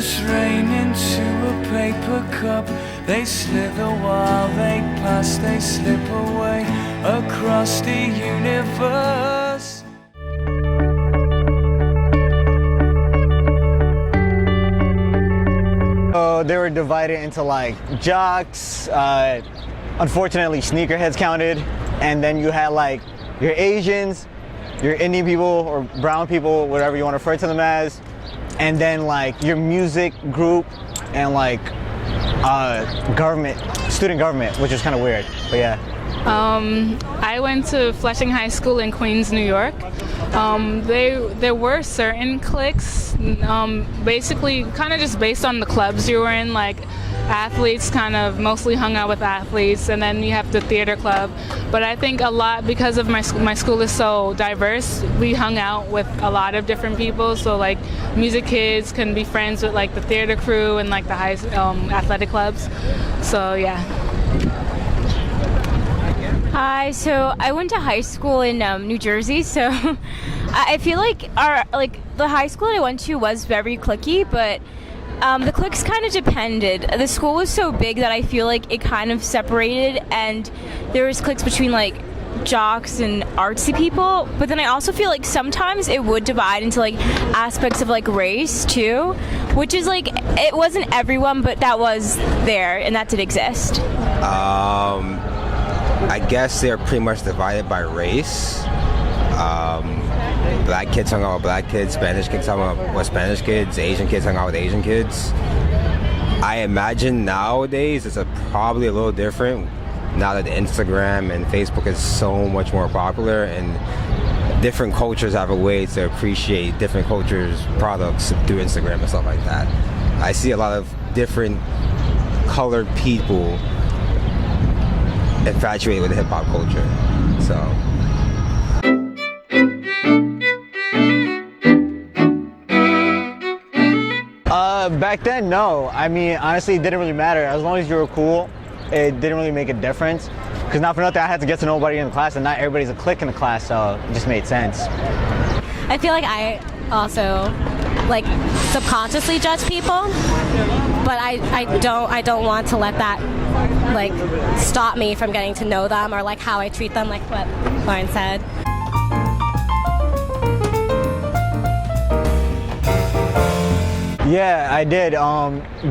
Drops rain into a paper cup. They slither while they pass, they slip away across the universe. So they were divided into like jocks, unfortunately sneakerheads counted, and then you had like your Asians, your Indian people or brown people, whatever you want to refer to them as, and then like your music group and like student government, which is kind of weird, but yeah. I went to Flushing High School in Queens, New York. There were certain cliques, basically kind of just based on the clubs you were in, like athletes kind of mostly hung out with athletes, and then you have the theater club. But I think a lot, because of my school is so diverse, we hung out with a lot of different people. So like music kids can be friends with like the theater crew and like the high athletic clubs. So yeah. Hi, so I went to high school in New Jersey, so I feel like the high school I went to was very cliquey, but the cliques kind of depended. The school was so big that I feel like it kind of separated, and there was cliques between like jocks and artsy people, but then I also feel like sometimes it would divide into like aspects of like race too, which is like, it wasn't everyone, but that was there and that did exist. I guess they're pretty much divided by race. Black kids hung out with black kids, Spanish kids hung out with Spanish kids, Asian kids hung out with Asian kids. I imagine nowadays it's probably a little different now that Instagram and Facebook is so much more popular, and different cultures have a way to appreciate different cultures' products through Instagram and stuff like that. I see a lot of different colored people infatuated with hip-hop culture, so. Back then, no. I mean, honestly, it didn't really matter. As long as you were cool, it didn't really make a difference. Because not for nothing, I had to get to know nobody in the class, and not everybody's a clique in the class, so it just made sense. I feel like I also like subconsciously judge people, but I don't want to let that like stop me from getting to know them or like how I treat them, like what Lauren said. Yeah, I did.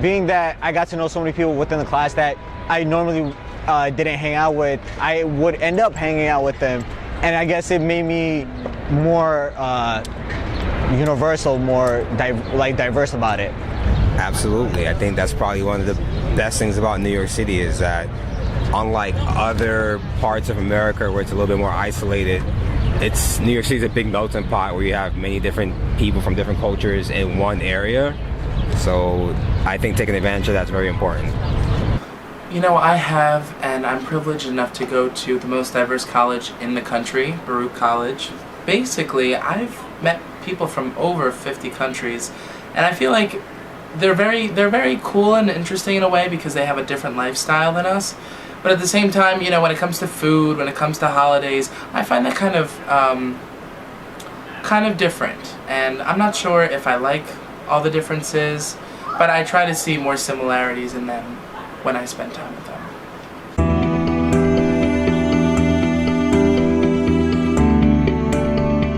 Being that I got to know so many people within the class that I normally didn't hang out with, I would end up hanging out with them, and I guess it made me more universal, more diverse about it. Absolutely. I think that's probably one of the best things about New York City is that unlike other parts of America where it's a little bit more isolated, New York City is a big melting pot where you have many different people from different cultures in one area. So I think taking advantage of that's very important. You know, I have, and I'm privileged enough to go to the most diverse college in the country, Baruch College. Basically, I've met people from over 50 countries, and I feel like they're very cool and interesting in a way because they have a different lifestyle than us. But at the same time, you know, when it comes to food, when it comes to holidays, I find that kind of different. And I'm not sure if I like all the differences, but I try to see more similarities in them when I spend time with them.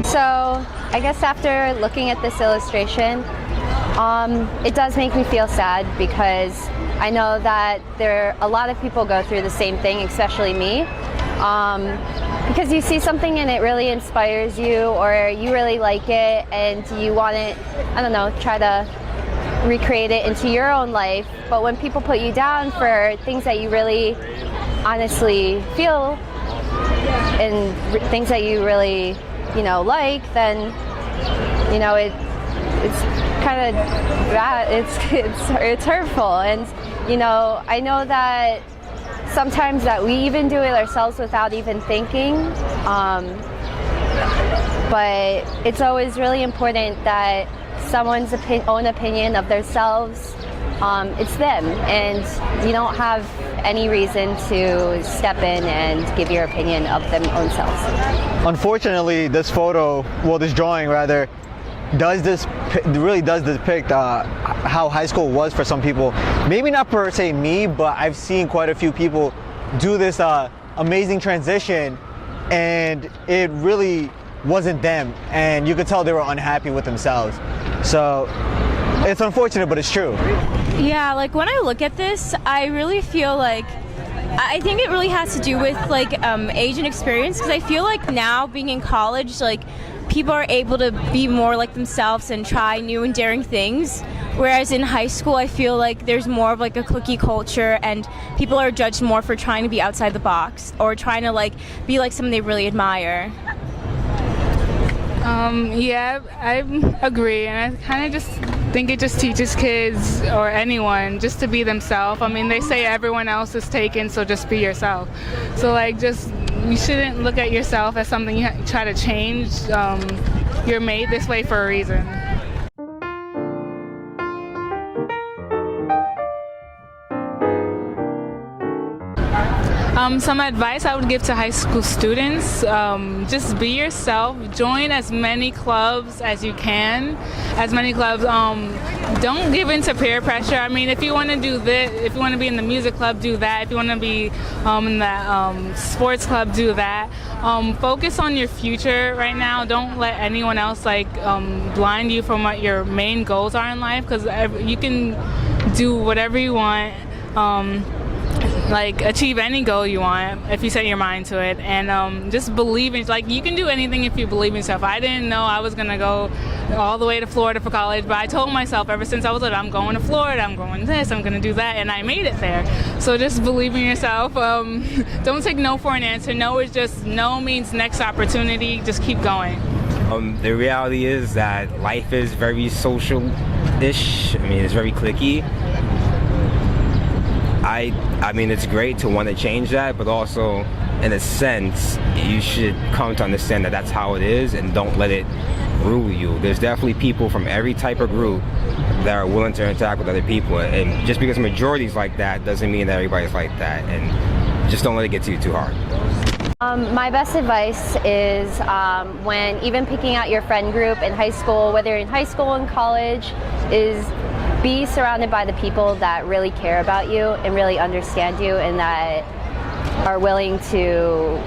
So, I guess after looking at this illustration, it does make me feel sad because I know that a lot of people go through the same thing, especially me. Because you see something and it really inspires you, or you really like it and you want to, I don't know, try to recreate it into your own life. But when people put you down for things that you really honestly feel and things that you really, you know, like, then, you know, it's kind of bad. It's hurtful. And, you know, I know that sometimes that we even do it ourselves without even thinking, but it's always really important that someone's own opinion of themselves, it's them, and you don't have any reason to step in and give your opinion of them own selves. Unfortunately, this drawing rather, really does depict how high school was for some people. Maybe not per se me, but I've seen quite a few people do this amazing transition, and it really wasn't them, and you could tell they were unhappy with themselves. So it's unfortunate, but it's true. Yeah, like when I look at this, I really feel like I think it really has to do with like age and experience, because I feel like now being in college, like people are able to be more like themselves and try new and daring things. Whereas in high school, I feel like there's more of like a cliquey culture, and people are judged more for trying to be outside the box or trying to like be like someone they really admire. Yeah, I agree, and I kind of just think it just teaches kids or anyone just to be themselves. I mean, they say everyone else is taken, so just be yourself. So like, just you shouldn't look at yourself as something you try to change. You're made this way for a reason. Some advice I would give to high school students, just be yourself, join as many clubs as you can, don't give in to peer pressure. I mean, if you want to do this, if you want to be in the music club, do that. If you want to be in the sports club, do that. Focus on your future right now. Don't let anyone else blind you from what your main goals are in life, because you can do whatever you want. Achieve any goal you want if you set your mind to it, and just believe in, you can do anything if you believe in yourself. I didn't know I was gonna go all the way to Florida for college, but I told myself ever since I was little, I'm going to Florida, I'm going this, I'm gonna do that, and I made it there. So just believe in yourself. Don't take no for an answer. No is just no means next opportunity. Just keep going. The reality is that life is very social-ish. I mean, it's very cliquey. I mean, it's great to want to change that, but also, in a sense, you should come to understand that that's how it is, and don't let it rule you. There's definitely people from every type of group that are willing to interact with other people, and just because majority's like that doesn't mean that everybody's like that, and just don't let it get to you too hard. My best advice is when even picking out your friend group in high school, whether in high school and college, is be surrounded by the people that really care about you and really understand you, and that are willing to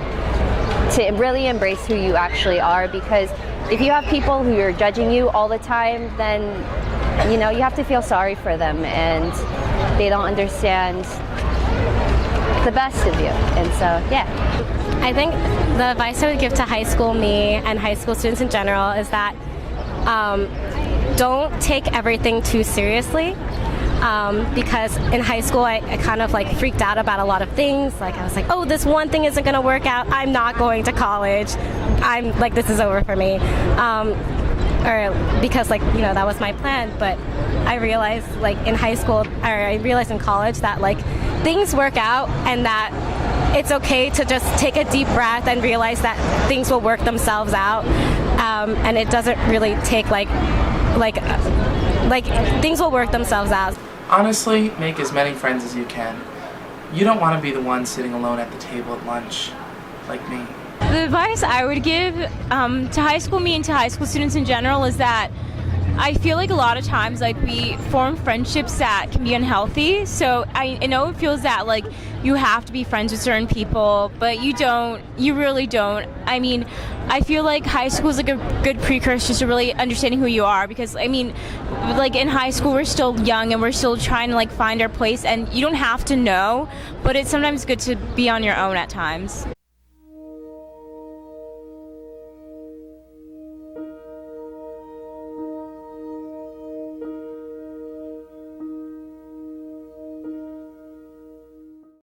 really embrace who you actually are. Because if you have people who are judging you all the time, then you have to feel sorry for them, and they don't understand the best of you. And so, yeah. I think the advice I would give to high school me and high school students in general is that don't take everything too seriously, because in high school I kind of freaked out about a lot of things. I was like, oh, this one thing isn't going to work out, I'm not going to college, I'm like, this is over for me, or because that was my plan. But I realized in high school, or I realized in college, that things work out, and that it's okay to just take a deep breath and realize that things will work themselves out, and it doesn't really take things will work themselves out. Honestly, make as many friends as you can. You don't want to be the one sitting alone at the table at lunch, like me. The advice I would give to high school me and to high school students in general is that I feel like a lot of times we form friendships that can be unhealthy. So I know it feels that you have to be friends with certain people, but you don't. You really don't. I mean, I feel like high school is a good precursor to really understanding who you are, because I mean, in high school we're still young and we're still trying to find our place, and you don't have to know, but it's sometimes good to be on your own at times.